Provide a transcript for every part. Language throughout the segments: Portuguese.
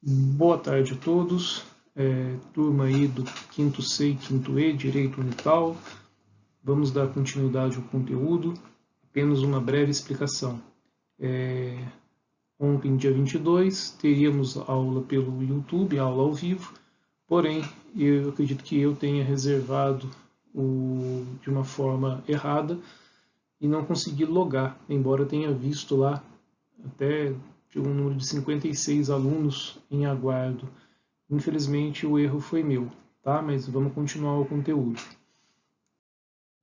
Boa tarde a todos, turma aí do 5º C e 5º E, Direito Unital. Vamos dar continuidade ao conteúdo, apenas uma breve explicação. Ontem, dia 22, teríamos aula pelo YouTube, aula ao vivo, porém, eu acredito que eu tenha reservado de uma forma errada e não consegui logar, embora eu tenha visto lá até um número de 56 alunos em aguardo. Infelizmente o erro foi meu, tá? Mas vamos continuar o conteúdo.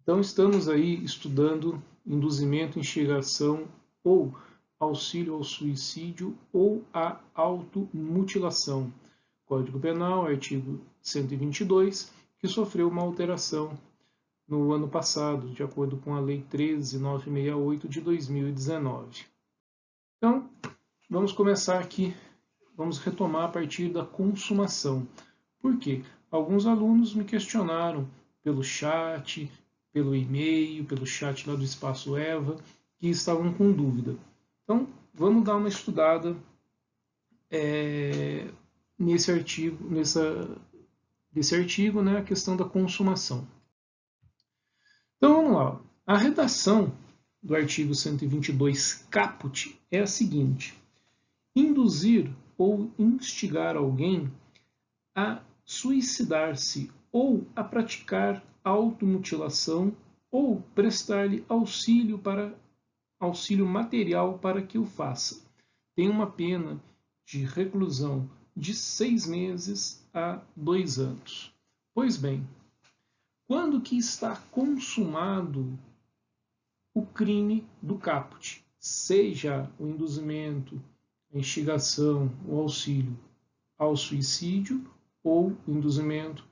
Então estamos aí estudando induzimento, instigação ou auxílio ao suicídio ou à automutilação. Código Penal, artigo 122, que sofreu uma alteração no ano passado, de acordo com a Lei 13.968 de 2019. Então, vamos começar aqui, vamos retomar a partir da consumação. Por quê? Alguns alunos me questionaram pelo chat, pelo e-mail, pelo chat lá do Espaço EVA, que estavam com dúvida. Então, vamos dar uma estudada nesse artigo, desse artigo, né, a questão da consumação. Então, vamos lá. A redação do artigo 122 caput é a seguinte: induzir ou instigar alguém a suicidar-se ou a praticar automutilação ou prestar-lhe auxílio material para que o faça. Tem uma pena de reclusão de 6 meses a 2 anos. Pois bem, quando que está consumado o crime do caput, seja o induzimento, a instigação, o auxílio ao suicídio ou o induzimento,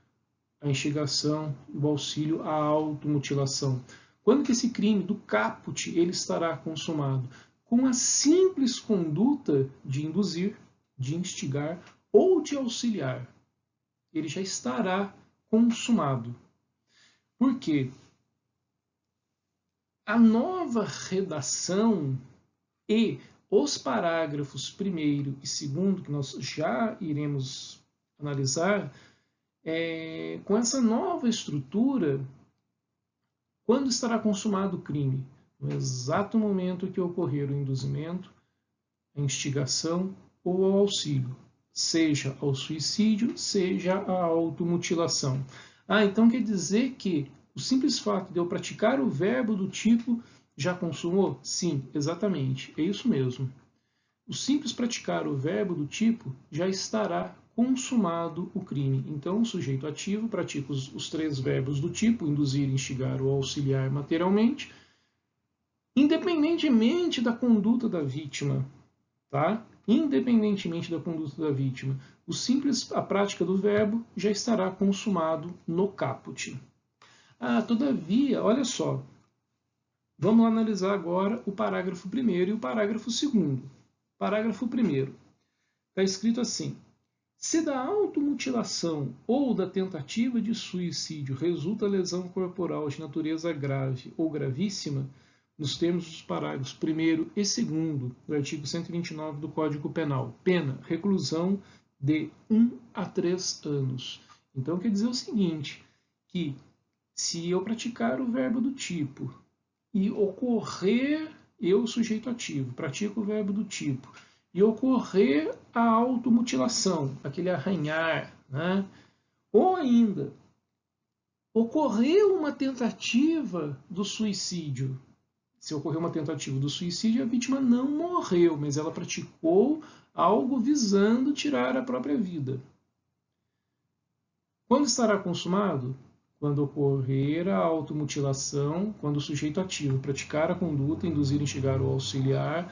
a instigação e o auxílio à automutilação. Quando que esse crime do caput ele estará consumado? Com a simples conduta de induzir, de instigar ou de auxiliar. Ele já estará consumado. Por quê? A nova redação e os parágrafos 1º e 2º, que nós já iremos analisar, com essa nova estrutura, quando estará consumado o crime? No exato momento que ocorrer o induzimento, a instigação ou o auxílio, seja ao suicídio, seja à automutilação. Então quer dizer que o simples fato de eu praticar o verbo do tipo já consumou? Sim, exatamente, é isso mesmo. O simples praticar o verbo do tipo já estará consumado o crime. Então, o sujeito ativo pratica os 3 verbos do tipo, induzir, instigar ou auxiliar materialmente, independentemente da conduta da vítima, tá? Independentemente da conduta da vítima, a prática do verbo já estará consumado no caput. Todavia, olha só, vamos analisar agora o parágrafo 1º e o parágrafo 2º. Parágrafo 1º. Está escrito assim: se da automutilação ou da tentativa de suicídio resulta lesão corporal de natureza grave ou gravíssima, nos termos dos parágrafos 1º e 2º do artigo 129 do Código Penal, pena, reclusão de 1 a 3 anos. Então quer dizer o seguinte, que se eu praticar o verbo do tipo e ocorrer, eu, sujeito ativo, pratico o verbo do tipo, e ocorrer a automutilação, aquele arranhar, né? Ou ainda, ocorreu uma tentativa do suicídio. Se ocorreu uma tentativa do suicídio, a vítima não morreu, mas ela praticou algo visando tirar a própria vida. Quando estará consumado? Quando ocorrer a automutilação, quando o sujeito ativo praticar a conduta, induzir, instigar ou auxiliar,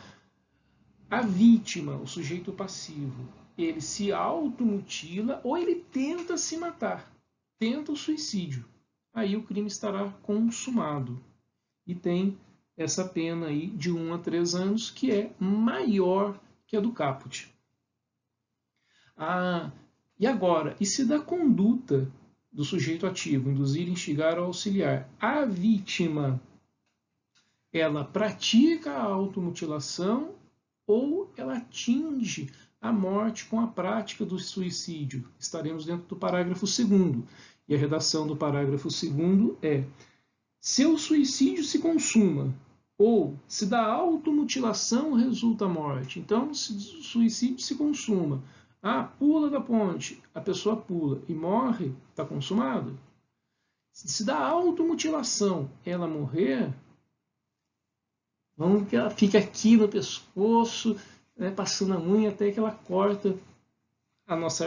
a vítima, o sujeito passivo, ele se automutila ou ele tenta se matar, tenta o suicídio. Aí o crime estará consumado. E tem essa pena aí de 1 a 3 anos, que é maior que a do caput. E agora, e se da conduta do sujeito ativo, induzir, instigar ou auxiliar, a vítima, ela pratica a automutilação ou ela atinge a morte com a prática do suicídio. Estaremos dentro do parágrafo 2º. E a redação do parágrafo 2º é: se o suicídio se consuma, ou se da automutilação resulta a morte. Então, se o suicídio se consuma, pula da ponte, a pessoa pula e morre, está consumado. Se da automutilação ela morrer, vamos que ela fica aqui no pescoço, né, passando a unha até que ela corta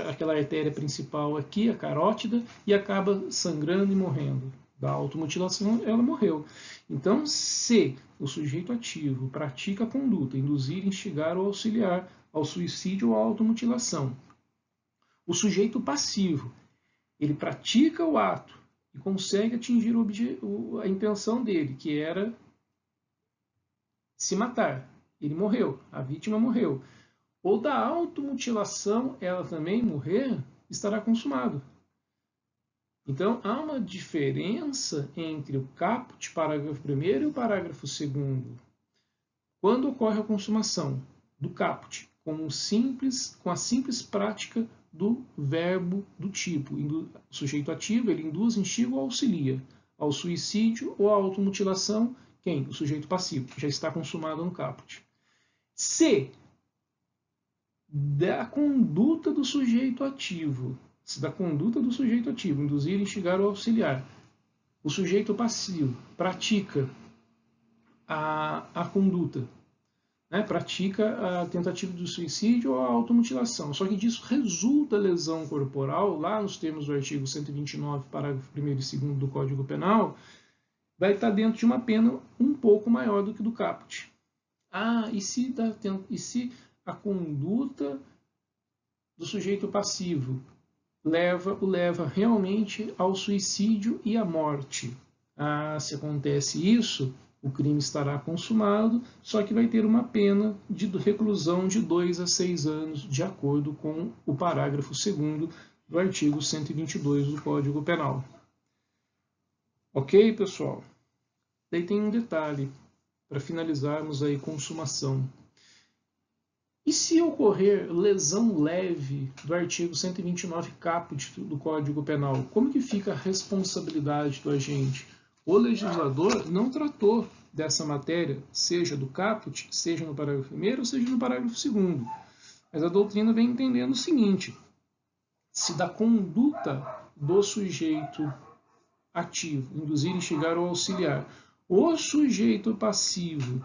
aquela artéria principal aqui, a carótida, e acaba sangrando e morrendo. Da automutilação, ela morreu. Então, se o sujeito ativo pratica a conduta, induzir, instigar ou auxiliar ao suicídio ou à automutilação, o sujeito passivo, ele pratica o ato e consegue atingir a intenção dele, que era se matar. Ele morreu, a vítima morreu. Ou da automutilação, ela também morrer, estará consumado. Então, há uma diferença entre o caput, parágrafo 1º, e o parágrafo 2º. Quando ocorre a consumação do caput, com a simples prática do verbo do tipo, o sujeito ativo, ele induz, instiga ou auxilia ao suicídio ou à automutilação, quem? O sujeito passivo, que já está consumado no caput. Se da conduta do sujeito ativo, induzir, instigar ou auxiliar, o sujeito passivo pratica a conduta, né, pratica a tentativa de suicídio ou a automutilação, só que disso resulta lesão corporal, lá nos termos do artigo 129, parágrafo 1º e 2º do Código Penal, vai estar dentro de uma pena um pouco maior do que do caput. E se a conduta do sujeito passivo o leva realmente ao suicídio e à morte? Se acontece isso, o crime estará consumado, só que vai ter uma pena de reclusão de 2 a 6 anos, de acordo com o parágrafo 2º do artigo 122 do Código Penal. Ok, pessoal? Daí tem um detalhe, para finalizarmos aí consumação. E se ocorrer lesão leve do artigo 129 caput do Código Penal, como que fica a responsabilidade do agente? O legislador não tratou dessa matéria, seja do caput, seja no parágrafo 1º, seja no parágrafo 2º. Mas a doutrina vem entendendo o seguinte: se da conduta do sujeito ativo, induzir, instigar ou auxiliar, o sujeito passivo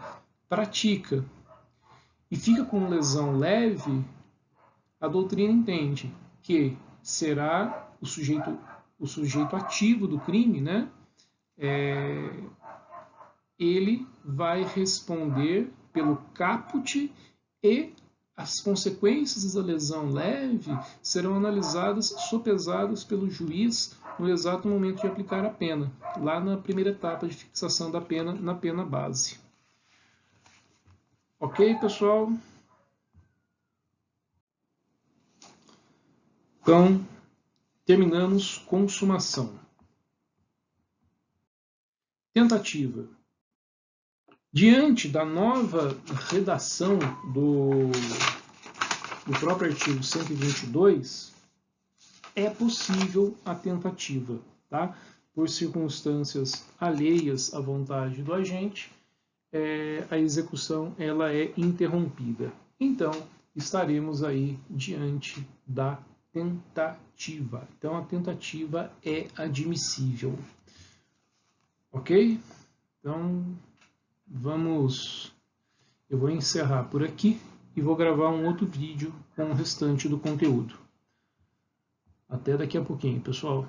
pratica e fica com lesão leve, a doutrina entende que será o sujeito ativo do crime, né? Ele vai responder pelo caput e as consequências da lesão leve serão analisadas, sopesadas pelo juiz no exato momento de aplicar a pena, lá na primeira etapa de fixação da pena, na pena base. Ok, pessoal? Então, terminamos consumação. Tentativa. Diante da nova redação do próprio artigo 122, é possível a tentativa, tá? Por circunstâncias alheias à vontade do agente, a execução ela é interrompida. Então, estaremos aí diante da tentativa. Então, a tentativa é admissível. Ok? Então, eu vou encerrar por aqui e vou gravar um outro vídeo com o restante do conteúdo. Até daqui a pouquinho, pessoal.